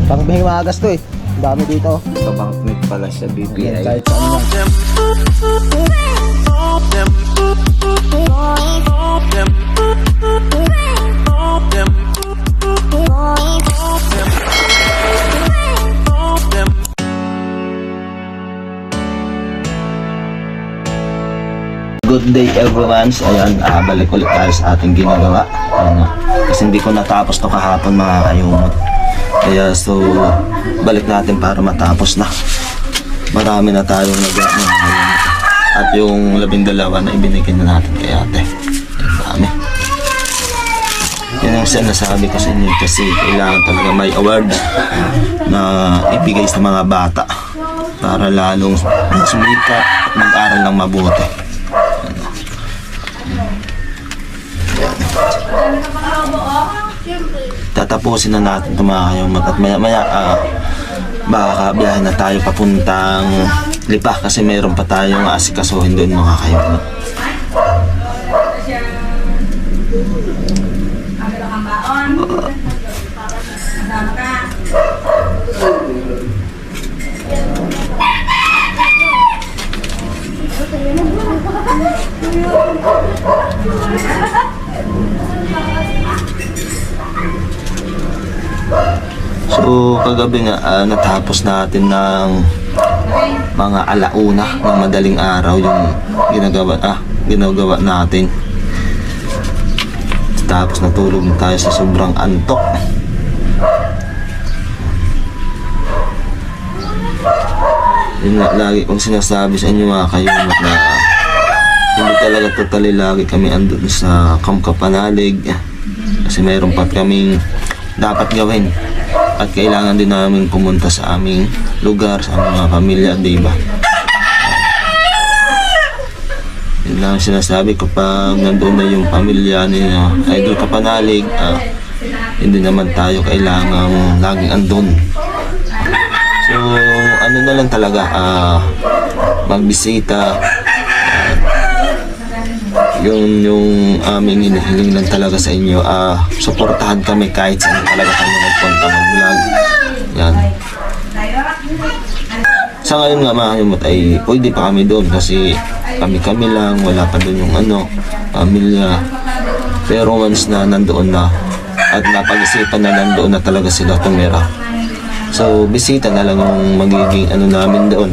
Pang himagas to eh. Dami dito. Kabanknet pala siya, BPI. Kahit saan yan. Good day everyone. So, ayan, balik ulit tayo sa ating ginagawa. Kasi hindi ko natapos to kahapon mga kayumot. Kaya so, balik natin para matapos na. Marami na tayong nagawa mga kayumot. At yung 12 na ibinigay na natin kay ate. Marami. Yan ang sinasabi ko sa inyo kasi kailangan talaga may award na ibigay sa mga bata para lalong sumikap at mag-aral ng mabuti. Tatapusin na natin ito mga kayumot at maya baka biyahe na tayo papuntang Lipa kasi mayroon pa tayong asikasuhin doon mga kayumot. So kagabi nga natapos natin ng mga alauna ng madaling araw yung ginagawa natin. Tapos natulog tayo sa sobrang antok. Yun nga, lagi kong sinasabi sa inyo mga kayumot na hindi talaga totally lagi kami andun sa Kamkapanalig kasi mayroon pa kaming dapat gawin at kailangan din namin pumunta sa aming lugar, sa aming mga pamilya, diba? Yun lang sinasabi ko pag nandun na yung pamilya ni Idol Kapanalig, hindi naman tayo kailangan laging andun. So ano na lang talaga, magbisita, yung aming hinihiling lang talaga sa inyo, suportahan kami kahit saan talaga kami magpunta mag-vlog. Yan. Sa ngayon nga mga kayumot ay pwede pa kami doon kasi kami lang, wala pa doon yung pamilya. Pero once na nandoon na at napag-isipan na nandoon na talaga sila tumira, so bisita na lang yung magiging namin doon.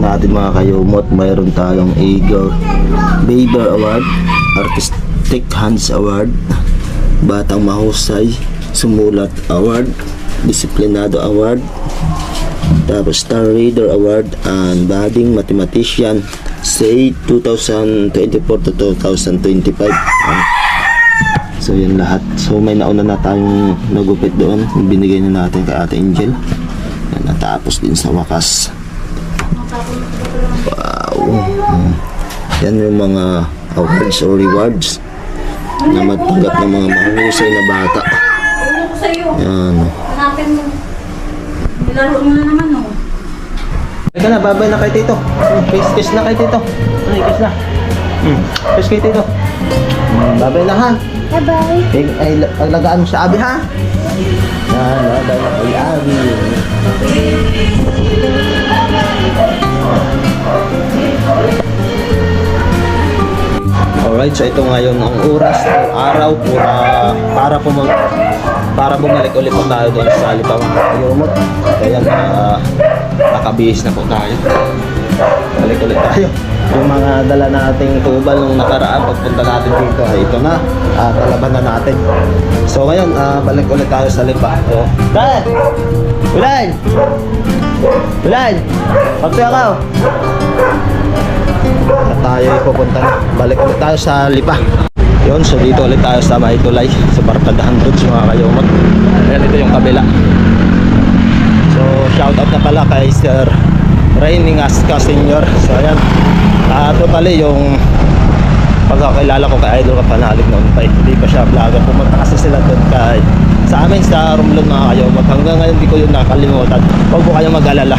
natin mga kayumot, mayroon tayong Igor Baber Award, Artistic Hands Award, Batang Mahusay Sumulat Award, Disiplinado Award, tapos Star Reader Award, and Budding Mathematician say 2024 to 2025. So yan lahat. So may nauna na tayong nagupit doon, binigay na natin kay Ate Angel. Yan, natapos din sa wakas. Wow. Yan yung mga awards or rewards na matanggap ng mga mahusay na bata. Yan. Hanapin mo. Nilaro mo na naman, oh. Ika na, babay na kay Tito. Kiss na kay Tito. Ay, kiss na. Kiss kay Tito. Babay na ha. Bye-bye. Ay, paglagaan mo sa abi ha. Yan, babay na kay abi. Alright, so ito ngayon ang oras o araw para bumalik ulit po tayo doon sa Lipa mga kayumot. Kaya nakabihis na po tayo. Balik ulit tayo. Yung mga dala nating tubal nung Nakaraan, pagpunta natin dito ay ito na. kalaban na natin. So ngayon, balik ulit tayo sa Lipa. So, Dad! Ulan! Ulan! Pagtuya ka oh. at tayo ay pupunta na. Balik ulit tayo sa Lipa. Yun, so dito ulit tayo sa Maitulay, sa Barkadahan Roads mga kayumot. Ayan, ito yung kabila. So, shoutout na pala kay Sir Raining Aska Senior. So, ayan. Totally, yung pagkakilala ko kay Idol Kapanalig noon pa, hindi pa siya vlogger. Pumunta kasi sila doon kay sa amin sa Romblon mga kayumot. Hanggang ngayon hindi ko yun nakalimutan. Huwag po kayong mag-alala.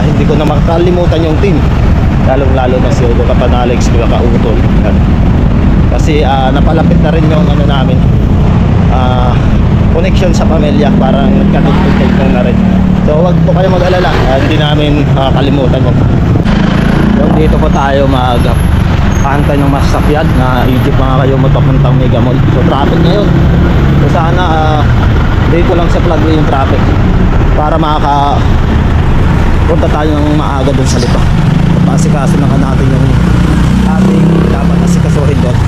Hindi ko na makalimutan yung team. Lalong-lalo na si Idol Kapanalig, si Kakautol. Kasi napalapit na rin yung ano namin, connection sa pamilya, parang nagka-duplicate na rin. So wag po kayo mag-alala, hindi namin kalimutan mo. Yung dito po tayo mag-antay ng masakyan na Egypt mga kayo papuntang Mega Mall. So traffic ngayon. So sana dito lang sa Flagway yung traffic para punta tayo ng maaga dun sa Lipa. Pasikaso na natin yung ating dapat asikasuhin doon.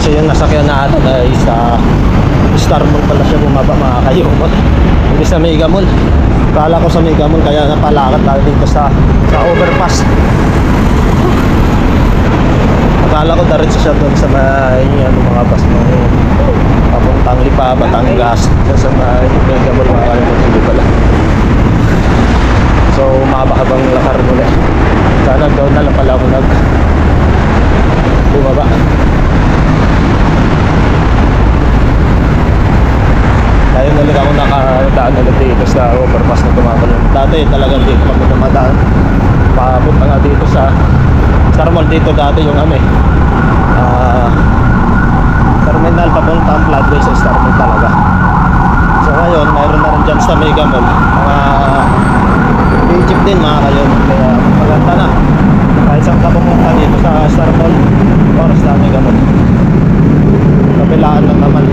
So yung nasakyan natin ay sa Star Mall pala siya bumaba mga kayumot. Hindi sa Mega Mall. Kala ko sa Mega Mall kaya napalakad tayo dito sa overpass. Akala ko diretso siya doon sa may mga bus ng papuntang Lipa, Batangas. Sa may Mega Mall mga kayumot. Hindi pala. So mahabang lakar muli. Sana doon na lang pala ako bumaba. Ngayon ulit ako nakadaan ulit dito sa overpass na tumatalon. Dati talagang dito kami dumadaan. Papunta nga dito sa Star Mall dito dati yung terminal papuntang Floodway sa Star Mall talaga. So ngayon mayroon na rin dyan sa Mega Mall mga Egypt din mga kayo. Kaya maganda na. Kahit saan ka pumunta dito sa Star Mall, kabilaan lang naman.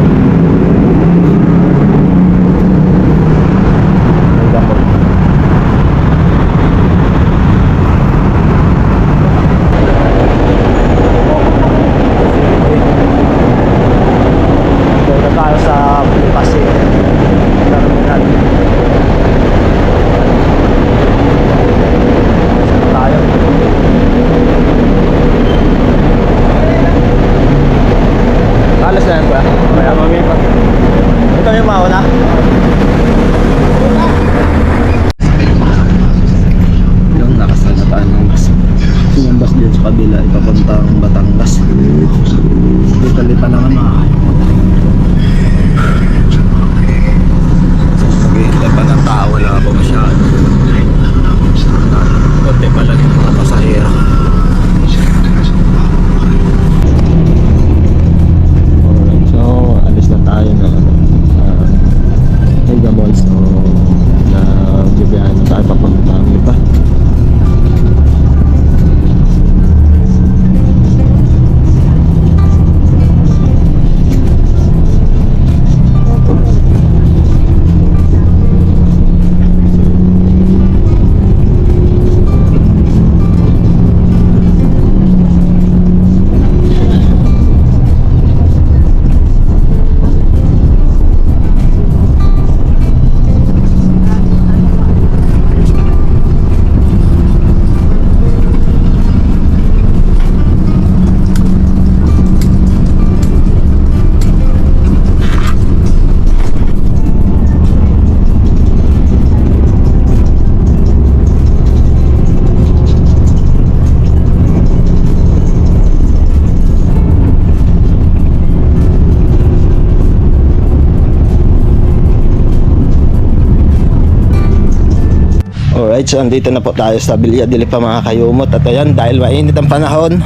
Mega Mall. Dito tayo sa Pasig Terminal. Tayo. Alas na yan ba? Kaya mamipat. Ito yung mauna. Yung nakasanataan ng bus. Yung bus dyan sa kabila, ipapuntang Batangas. Dito lipa naman Naghihintay pa ng tao, wala pa masyado. Konti pa lang yung mga pasahero. Alright, so alis na tayo na Mega Mall. So nagbibiyahan na tayo papuntang Lipa. Alright, so andito na po tayo sa Villa de Lipa mga kayumot. At ayan, dahil mainit ang panahon,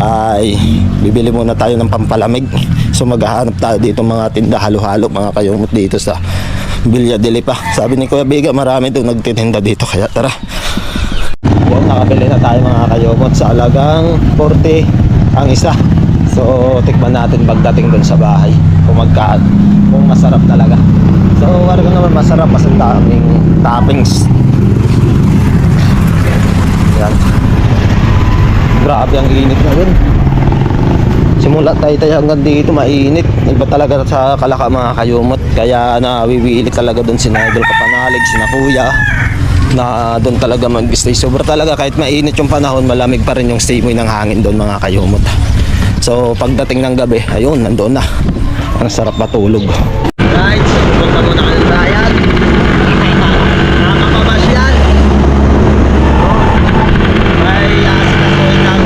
ay bibili muna tayo ng pampalamig. So maghahanap tayo dito mga tinda halo-halo mga kayumot dito sa Villa de Lipa. Sabi ni Kuya Biga, marami doon nagtitinda dito, kaya tara. Ayan, nakabili na tayo mga kayumot sa alagang 40 ang isa. So tikman natin pagdating doon sa bahay kung magkaan, kung masarap talaga. So warga naman masarap, mas ang daming toppings. Yan. Grabe ang init na yun. Simula tayo hanggang dito mainit. Iba talaga sa Kalaka mga kayumot. Kaya nawiwili talaga doon si Idol Kapanalig, si Kuya, na doon talaga mag-stay. Sobra talaga kahit mainit yung panahon, malamig pa rin yung simoy ng hangin doon mga kayumot. So pagdating ng gabi, ayun, nandoon na. Ang sarap matulog. Right, so pupunta muna ka ng bayan. Nakakapamasyal. Ay, asin na po lang.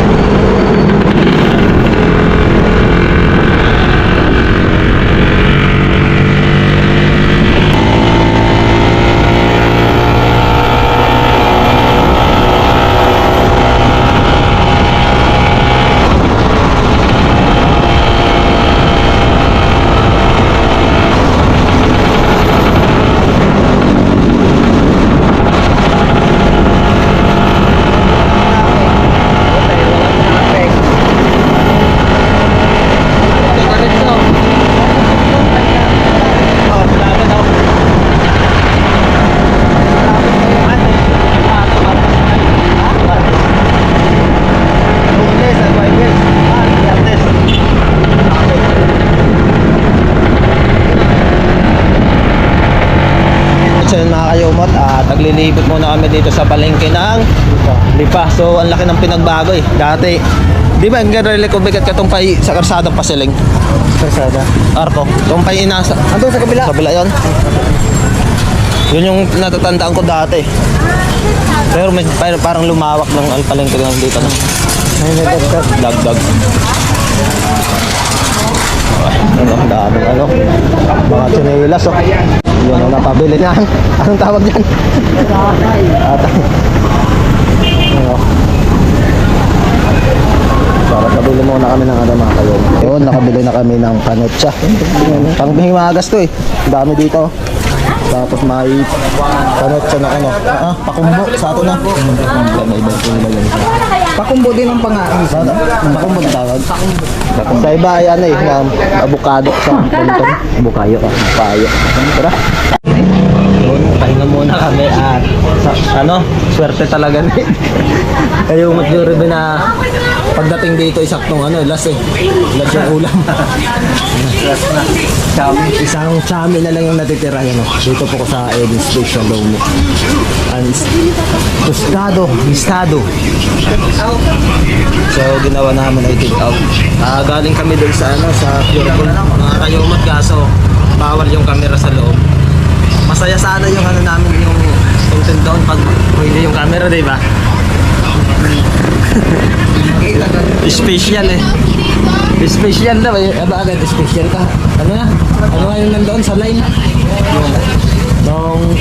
So yun mga kayumot, taglilibot muna kami dito sa palengke ng Lipa. So ang laki ng pinagbago eh. Dati, di ba ang garili ko bigat ka tumpay sa karsada Pasiling? Karsada? Arko, tumpay inasa. Andun sa kabila? Kabila yun. Yun yung natatandaan ko dati. Pero may, parang lumawak ng palengke ng dito. Ay, dagdag. Ang daming mga tsinelas oh. Yun ang napabili niya. Anong tawag dyan? So nakabili muna kami ng mga kayo. Yun, nakabili na kami ng panutsa. Panghimagas to eh. Dami dito. Tapos may panotsa na ano. Pakumbo sa atin na. May ibang kulay yan. Pakumbo din ang pangain. Pakumbo tawag. Sa iba ay ano eh, avocado sa pulitong. Bukayo. Bukayo. Tara. Pahinga muna kami at swerte talaga ni. Kayo mag-review na pagdating dito isaktong last yung ulam. Isang chami na lang yung natitira yan. Dito po ko sa Edin Station Lomi. Mistado. So ginawa namin ay take out. Galing kami doon sa sa Pure Gold. Mga kayumot kaso bawal yung camera sa loob. Masaya sana yung namin yung content doon pag hindi yung camera, di ba? Special eh. Special daw eh. Bakit special ka? Ano nga yung nandoon sa line? Yung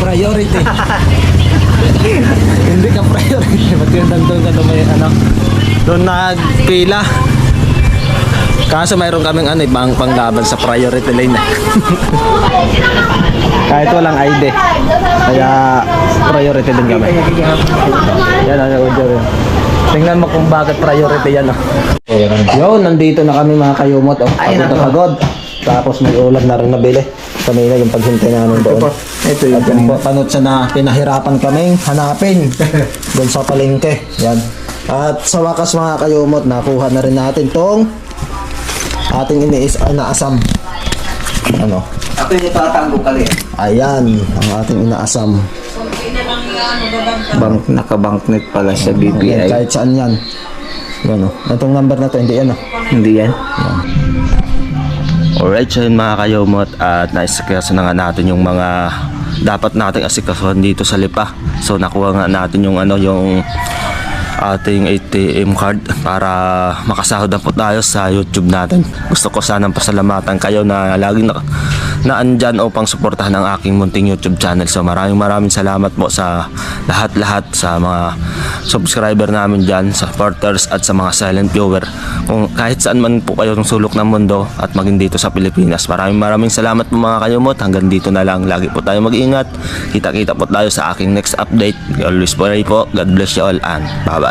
priority. Hindi ka priority. Ba't yung nandoon ka doon may doon nagpila. Kaso mayroon kaming panglaban sa priority lane. Kahit walang ID. Kaya priority din kami. Yan order. Tingnan mo kung bakit priority yan. Yun, nandito na kami mga kayumot. Pagod. Tapos may ulam na rin nabili. Kami na yung paghintay namin doon. Ito yung panotsa na pinahirapan kaming hanapin doon sa palengke. Yan. At sa wakas mga kayumot, nakuha na rin natin tong ating inaasam. Ako yung tatango ka rin. Ayan, ang ating inaasam. Nakabanknet pala sa Yan, BPI. kahit saan yan. Yan itong number na to, hindi yan Hindi yan. Alright, so yun mga kayumot at naisikaso na nga natin yung mga dapat nating asikasuhan dito sa Lipa. So nakuha nga natin yung yung ating ATM card para makasahod na po tayo sa YouTube natin. Gusto ko sanang pasalamatan kayo na laging naandyan upang suportahan ang aking munting YouTube channel. So maraming salamat po sa lahat sa mga subscriber namin dyan, supporters at sa mga silent viewer. Kung kahit saan man po kayo ng sulok ng mundo at maging dito sa Pilipinas. Maraming salamat po mga kayumot. Hanggang dito na lang. Lagi po tayo mag-iingat. Kita-kita po tayo sa aking next update. Always pray po. God bless you all and bye-bye.